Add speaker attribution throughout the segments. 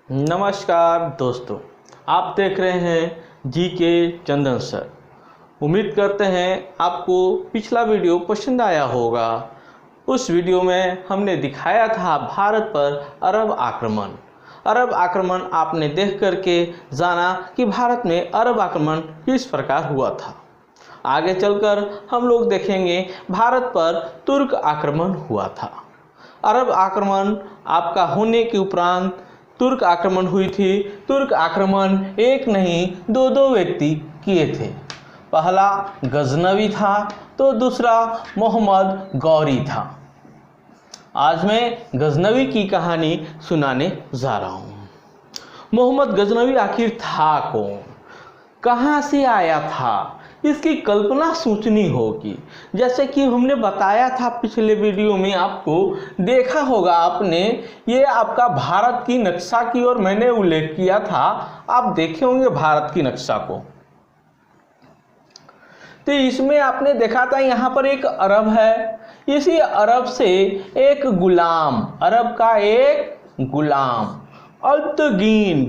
Speaker 1: नमस्कार दोस्तों, आप देख रहे हैं जीके चंदन सर। उम्मीद करते हैं आपको पिछला वीडियो पसंद आया होगा। उस वीडियो में हमने दिखाया था भारत पर अरब आक्रमण आपने देख करके जाना कि भारत में अरब आक्रमण किस प्रकार हुआ था। आगे चलकर हम लोग देखेंगे भारत पर तुर्क आक्रमण हुआ था। अरब आक्रमण आपका होने के उपरांत तुर्क आक्रमण हुई थी। तुर्क आक्रमण एक नहीं दो व्यक्ति किए थे। पहला गजनवी था तो दूसरा मोहम्मद गौरी था। आज मैं गजनवी की कहानी सुनाने जा रहा हूँ। मोहम्मद गजनवी आखिर था कौन, कहाँ से आया था, इसकी कल्पना सोचनी होगी। जैसे कि हमने बताया था पिछले वीडियो में, आपको देखा होगा आपने, ये आपका भारत की नक्शा की ओर मैंने उल्लेख किया था। आप देखे होंगे भारत की नक्शा को, तो इसमें आपने देखा था यहाँ पर एक अरब है। इसी अरब से एक गुलाम, अरब का एक गुलाम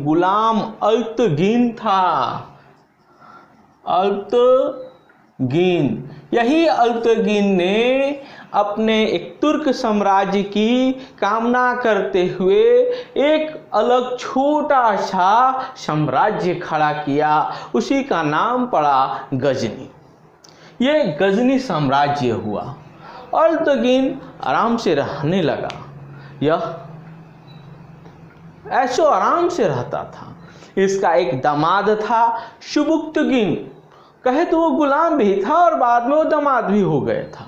Speaker 1: गुलाम अल्तगीन था। अल्तगीन, यही अल्तगीन ने अपने एक तुर्क साम्राज्य की कामना करते हुए एक अलग छोटा सा साम्राज्य खड़ा किया। उसी का नाम पड़ा गजनी। ये गजनी साम्राज्य हुआ। अल्तगीन आराम से रहने लगा। यह ऐशो आराम से रहता था। इसका एक दामाद था सुबुक्तगीन, कहे तो वो गुलाम भी था और बाद में वो दामाद भी हो गया था,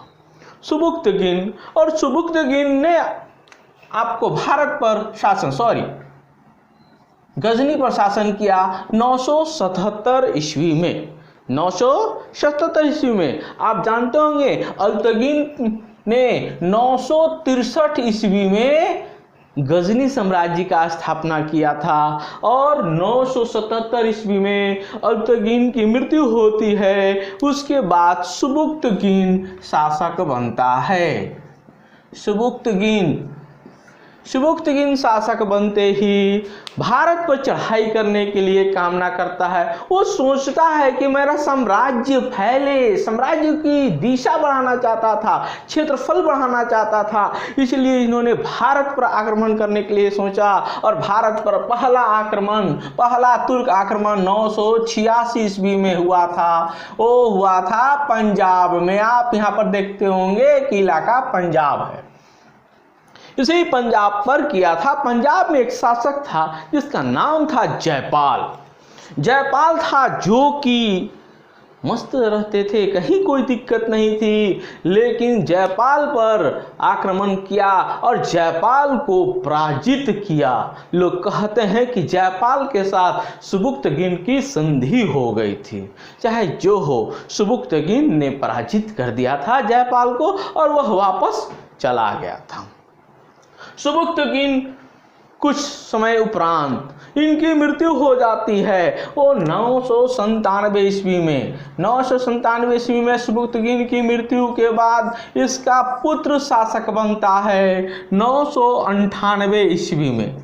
Speaker 1: सुबुक्तगीन। और सुबुक्तगीन ने आपको भारत पर गजनी पर शासन किया 977 ईस्वी में। 977 ईस्वी में आप जानते होंगे अल्तगीन ने 963 ईस्वी में गजनी साम्राज्य का स्थापना किया था और 977 ईस्वी में अल्तगीन की मृत्यु होती है। उसके बाद सुबुक्तगीन शासक बनता है। सुबुक्तगीन शासक बनते ही भारत पर चढ़ाई करने के लिए कामना करता है। वो सोचता है कि मेरा साम्राज्य फैले, साम्राज्य की दिशा बढ़ाना चाहता था, क्षेत्रफल बढ़ाना चाहता था। इसलिए इन्होंने भारत पर आक्रमण करने के लिए सोचा और भारत पर पहला तुर्क आक्रमण 986 ईस्वी में हुआ था। वो हुआ था पंजाब में। आप यहाँ पर देखते होंगे कि इलाका पंजाब है। इसे पंजाब पर किया था। पंजाब में एक शासक था जिसका नाम था जयपाल था, जो कि मस्त रहते थे, कहीं कोई दिक्कत नहीं थी। लेकिन जयपाल पर आक्रमण किया और जयपाल को पराजित किया। लोग कहते हैं कि जयपाल के साथ सुबुक्तगीन की संधि हो गई थी। चाहे जो हो, सुबुक्तगीन ने पराजित कर दिया था जयपाल को और वह वापस चला गया था। सुबुक्तगीन कुछ समय उपरांत इनकी मृत्यु हो जाती है। वो 997 ईस्वी में सुबुक्तगीन की मृत्यु के बाद इसका पुत्र शासक बनता है 998 ईस्वी में।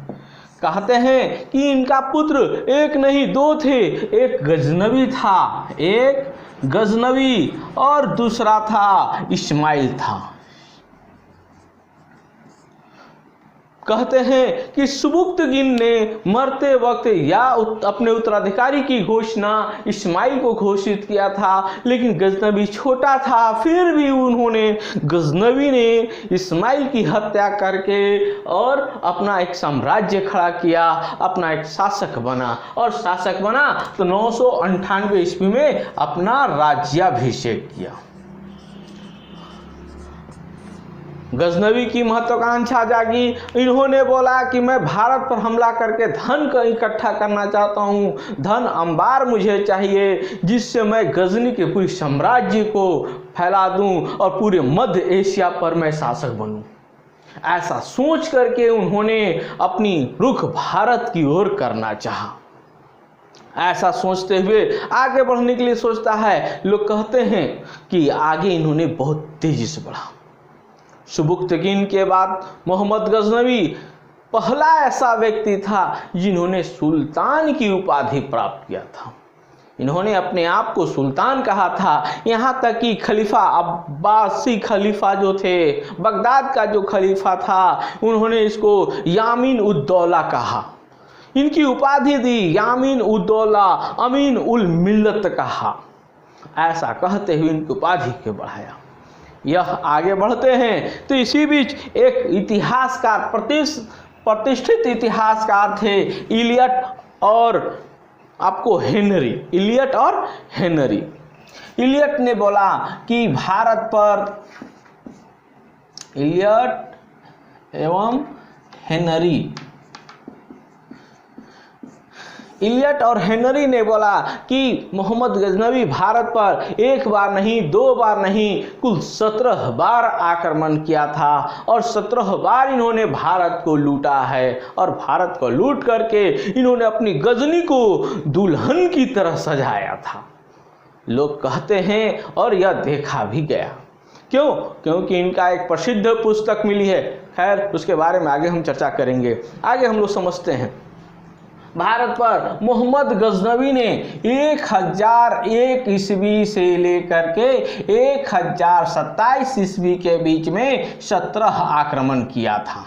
Speaker 1: कहते हैं कि इनका पुत्र एक नहीं दो थे। एक गजनवी और दूसरा था इस्माइल था। कहते हैं कि सुबुक्तगीन ने मरते वक्त अपने उत्तराधिकारी की घोषणा इस्माइल को घोषित किया था, लेकिन गजनवी छोटा था। फिर भी गजनवी ने इस्माइल की हत्या करके और अपना एक साम्राज्य खड़ा किया, अपना एक शासक बना तो 998 ईस्वी में अपना राज्याभिषेक किया। गजनवी की महत्वाकांक्षा जागी। इन्होंने बोला कि मैं भारत पर हमला करके धन का इकट्ठा करना चाहता हूँ, धन अंबार मुझे चाहिए, जिससे मैं गजनी के पूरे साम्राज्य को फैला दूँ और पूरे मध्य एशिया पर मैं शासक बनूँ। ऐसा सोच करके उन्होंने अपनी रुख भारत की ओर करना चाहा। ऐसा सोचते हुए आगे बढ़ने के लिए सोचता है। लोग कहते हैं कि आगे इन्होंने बहुत तेजी से बढ़ा। सुबुक्तगीन के बाद मोहम्मद गजनवी पहला ऐसा व्यक्ति था जिन्होंने सुल्तान की उपाधि प्राप्त किया था। इन्होंने अपने आप को सुल्तान कहा था। यहाँ तक कि खलीफा अब्बासी खलीफा जो थे, बगदाद का जो खलीफा था, उन्होंने इसको यामीन उद्दौला कहा। इनकी उपाधि दी यामीन उद्दौला, अमीन उल मिल्लत कहा। ऐसा कहते हुए इनकी उपाधि को बढ़ाया। यह आगे बढ़ते हैं तो इसी बीच एक इतिहासकार, प्रतिष्ठित इतिहासकार थे इलियट और आपको हेनरी, इलियट और हेनरी। इलियट ने बोला कि भारत पर, इलियट एवं हेनरी, इलियट और हेनरी ने बोला कि मोहम्मद गजनवी भारत पर एक बार नहीं, 2 बार नहीं, कुल 17 बार आक्रमण किया था और 17 बार इन्होंने भारत को लूटा है। और भारत को लूट करके इन्होंने अपनी गजनी को दुल्हन की तरह सजाया था, लोग कहते हैं, और यह देखा भी गया। क्यों? क्योंकि इनका एक प्रसिद्ध पुस्तक मिली है। खैर, उसके बारे में आगे हम चर्चा करेंगे। आगे हम लोग समझते हैं, भारत पर मोहम्मद गजनवी ने 1001 ईस्वी से लेकर के 1027 ईस्वी के बीच में 17 आक्रमण किया था।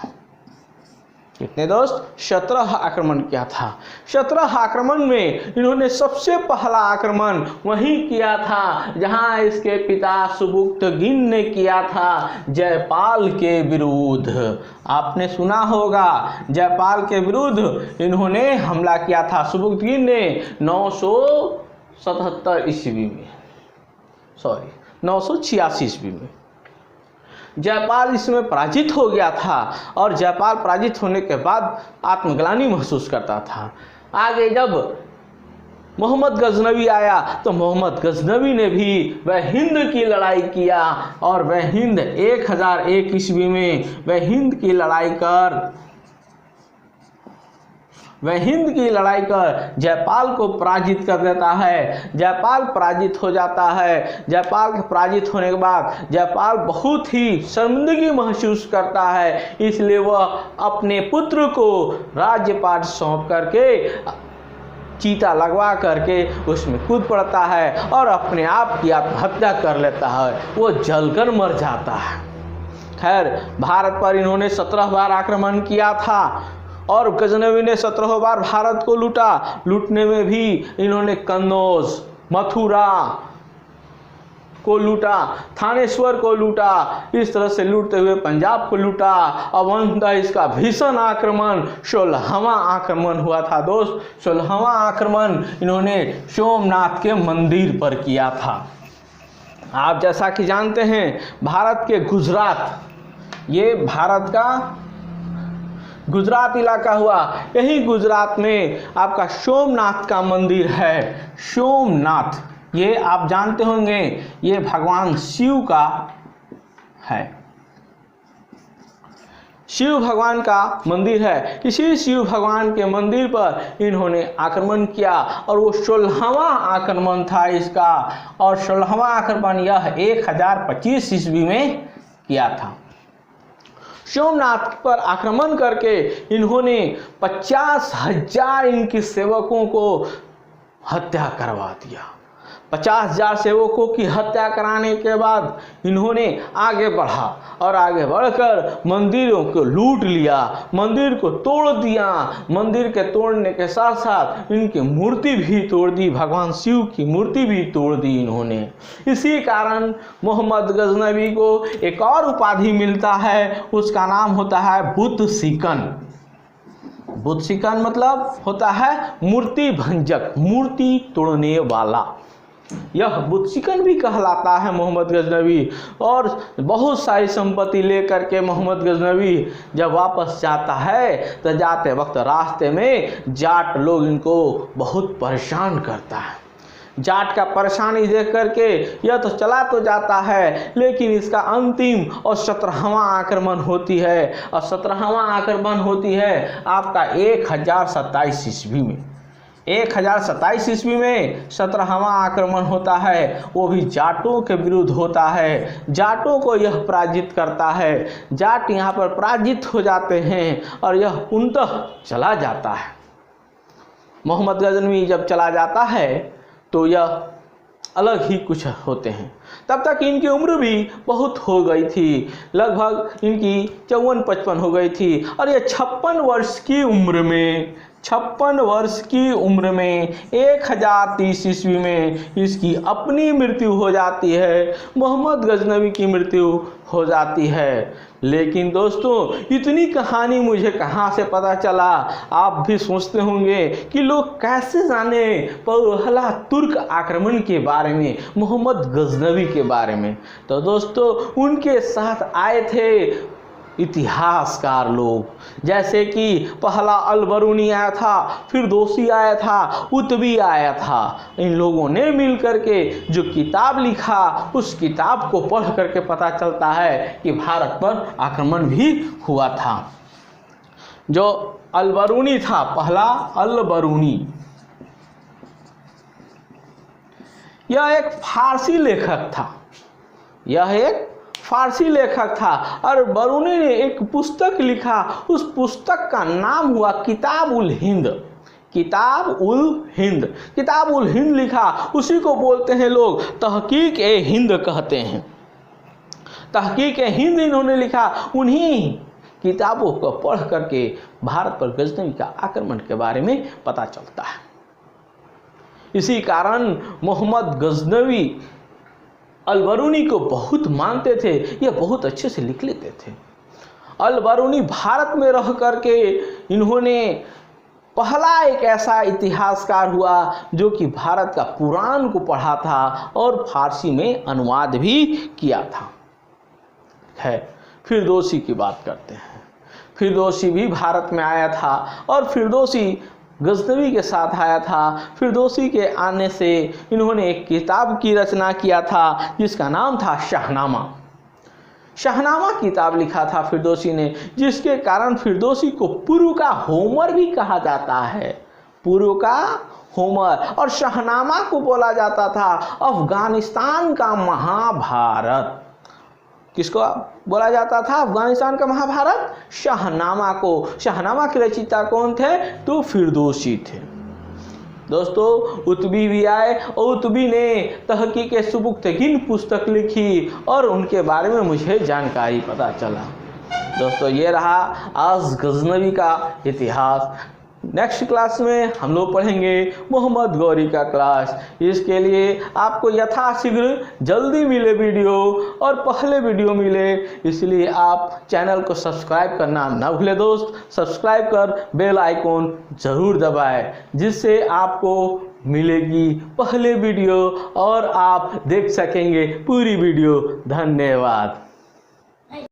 Speaker 1: कितने दोस्त? 17 आक्रमण किया था। 17 आक्रमण में इन्होंने सबसे पहला आक्रमण वहीं किया था जहां इसके पिता सुबुक्तगिन ने किया था, जयपाल के विरुद्ध। आपने सुना होगा, जयपाल के विरुद्ध इन्होंने हमला किया था सुबुक्तगिन ने 977 ईस्वी में, 986 ईस्वी में। जयपाल इसमें पराजित हो गया था और जयपाल पराजित होने के बाद आत्मग्लानि महसूस करता था। आगे जब मोहम्मद गजनवी आया तो मोहम्मद गजनवी ने भी वह हिंद की लड़ाई किया और वह हिंद 1001 ईस्वी में वह हिंद की लड़ाई कर जयपाल को पराजित कर देता है। जयपाल पराजित हो जाता है। जयपाल के पराजित होने के बाद जयपाल बहुत ही शर्मिंदगी महसूस करता है, इसलिए वह अपने पुत्र को राज्यपाट सौंप करके चीता लगवा करके उसमें कूद पड़ता है और अपने आप की आत्महत्या कर लेता है। वो जलकर मर जाता है। खैर, भारत पर इन्होंने 17 बार आक्रमण किया था और गजनवी ने 17 बार भारत को लूटा। लूटने में भी इन्होंने कन्नौज, मथुरा को लूटा, थानेश्वर को लूटा, इस तरह से लूटते हुए पंजाब को लूटा। अब अंततः इसका भीषण आक्रमण 16वां आक्रमण हुआ था दोस्त। 16वां आक्रमण इन्होंने सोमनाथ के मंदिर पर किया था। आप जैसा कि जानते हैं, भारत के गुजरात, ये भारत का गुजरात इलाका हुआ, यही गुजरात में आपका सोमनाथ का मंदिर है। सोमनाथ, ये आप जानते होंगे, ये भगवान शिव का है, शिव भगवान का मंदिर है। इसी शिव भगवान के मंदिर पर इन्होंने आक्रमण किया और वो 16वां आक्रमण था इसका। और 16वां आक्रमण यह 1025 ईस्वी में किया था। सोमनाथ पर आक्रमण करके इन्होंने 50,000 इनके सेवकों को हत्या करवा दिया। 50,000 सेवकों की हत्या कराने के बाद इन्होंने आगे बढ़ा और आगे बढ़कर मंदिरों को लूट लिया, मंदिर को तोड़ दिया। मंदिर के तोड़ने के साथ साथ इनकी मूर्ति भी तोड़ दी, भगवान शिव की मूर्ति भी तोड़ दी इन्होंने। इसी कारण मोहम्मद गजनवी को एक और उपाधि मिलता है, उसका नाम होता है बुत सिकन। बुत सिकन मतलब होता है मूर्ति भंजक, मूर्ति तोड़ने वाला। यह बुतसिकन भी कहलाता है मोहम्मद गजनवी। और बहुत सारी संपत्ति लेकर के मोहम्मद गजनवी जब वापस जाता है तो जाते वक्त रास्ते में जाट लोग इनको बहुत परेशान करता है। जाट का परेशानी देख करके यह तो चला तो जाता है, लेकिन इसका अंतिम और 17वां आक्रमण होती है। और 17वां आक्रमण होती है आपका 1027 ईस्वी में। 1027 ईस्वी में 17वां आक्रमण होता है, वो भी जाटों के विरुद्ध होता है। जाटों को यह पराजित करता है, जाट यहाँ पर पराजित हो जाते हैं और यह पूर्णतः चला जाता है। मोहम्मद गजनवी जब चला जाता है तो यह अलग ही कुछ होते हैं। तब तक इनकी उम्र भी बहुत हो गई थी, लगभग इनकी 54-55 हो गई थी और ये 56 वर्ष की उम्र में 1030 ईस्वी में इसकी अपनी मृत्यु हो जाती है, मोहम्मद गजनवी की मृत्यु हो जाती है। लेकिन दोस्तों, इतनी कहानी मुझे कहाँ से पता चला? आप भी सोचते होंगे कि लोग कैसे जाने पहला तुर्क आक्रमण के बारे में, मोहम्मद गजनवी के बारे में। तो दोस्तों, उनके साथ आए थे इतिहासकार लोग, जैसे कि पहला अल-बरूनी आया था, फिरदौसी आया था, उतबी आया था। इन लोगों ने मिल करके जो किताब लिखा, उस किताब को पढ़ करके पता चलता है कि भारत पर आक्रमण भी हुआ था। जो अल-बरूनी था, पहला अल-बरूनी, यह एक फारसी लेखक था। यह एक फारसी लेखक था और बरूनी ने एक पुस्तक लिखा। उस पुस्तक का नाम हुआ किताब उल हिंद। किताब उल हिंद, किताब उल हिंद लिखा। उसी को बोलते हैं लोग तहकीक ए हिंद कहते हैं। तहकीक ए हिंद इन्होंने लिखा। उन्हीं किताबों को पढ़ करके भारत पर गजनवी का आक्रमण के बारे में पता चलता है। इसी कारण मोहम्मद गजनवी अल-बरूनी को बहुत मानते थे, ये बहुत अच्छे से लिख लेते थे। अल-बरूनी भारत में रह करके इन्होंने पहला एक ऐसा इतिहासकार हुआ जो कि भारत का पुराण को पढ़ा था और फारसी में अनुवाद भी किया था। है, फिरदौसी की बात करते हैं। फिरदौसी भी भारत में आया था और फिरदौसी गजनवी के साथ आया था। फिरदौसी के आने से इन्होंने एक किताब की रचना किया था जिसका नाम था शाहनामा। शाहनामा किताब लिखा था फिरदौसी ने, जिसके कारण फिरदौसी को पूर्व का होमर भी कहा जाता है। पूर्व का होमर। और शाहनामा को बोला जाता था अफगानिस्तान का महाभारत। किसको बोला जाता था? अफगानिस्तान का महाभारत, शाहनामा को। शाहनामा के रचयिता कौन थे? तो फिरदौसी थे। दोस्तों, उतबी भी आए और उतबी ने तहकीक सुबुक्तगीन पुस्तक लिखी और उनके बारे में मुझे जानकारी पता चला। दोस्तों, ये रहा आज गजनवी का इतिहास। नेक्स्ट क्लास में हम लोग पढ़ेंगे मोहम्मद गौरी का क्लास। इसके लिए आपको यथाशीघ्र जल्दी मिले वीडियो और पहले वीडियो मिले, इसलिए आप चैनल को सब्सक्राइब करना ना भूलें दोस्त। सब्सक्राइब कर बेल आइकॉन ज़रूर दबाएं, जिससे आपको मिलेगी पहले वीडियो और आप देख सकेंगे पूरी वीडियो। धन्यवाद।